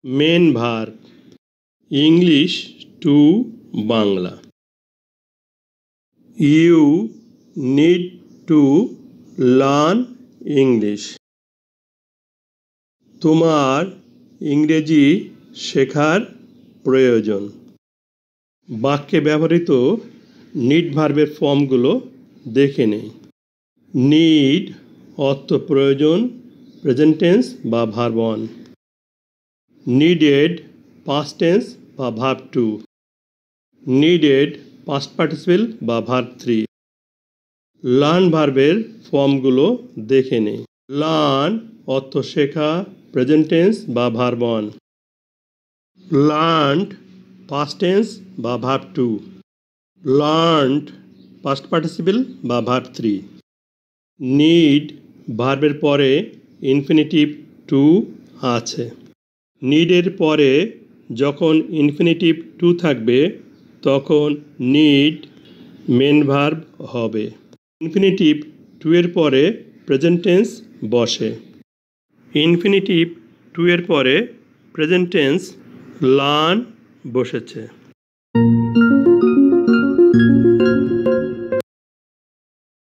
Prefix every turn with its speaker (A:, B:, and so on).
A: Main verb English to Bangla. You need to learn English. তোমার ইংরেজি শেখার প্রয়োজন। বাক্যে ব্যবহৃত নিড ভার্বের ফর্মগুলো দেখে নেই। নিড অর্থ প্রয়োজন, প্রেজেন্ট টেন্স বা ভার্ব 1। নিডেড পাস্ট টেন্স বা ভার্ব 2। নিডেড পাস্ট পার্টিসিপেল বা ভার্ব 3। লার্ন ভার্বের ফর্মগুলো দেখে নেই। লার্ন অর্থ শেখা, প্রেজেন্ট টেন্স বা ভার্ব 1। লার্নড পাস্ট টেন্স বা ভার্ব 2। লার্নড পাস্ট পার্টিসিপেল বা ভার্ব 3। নিড ভার্বের পরে ইনফিনিটিভ টু আছে। নিডের পরে যখন ইনফিনিটিভ টু থাকবে তখন নিড মেন ভার্ব হবে। ইনফিনিটিভ টু এর পরে প্রেজেন্ট টেন্স বসে। ইনফিনিটিভ টু এর পরে প্রেজেন্ট টেন্স লার্ন বসেছে।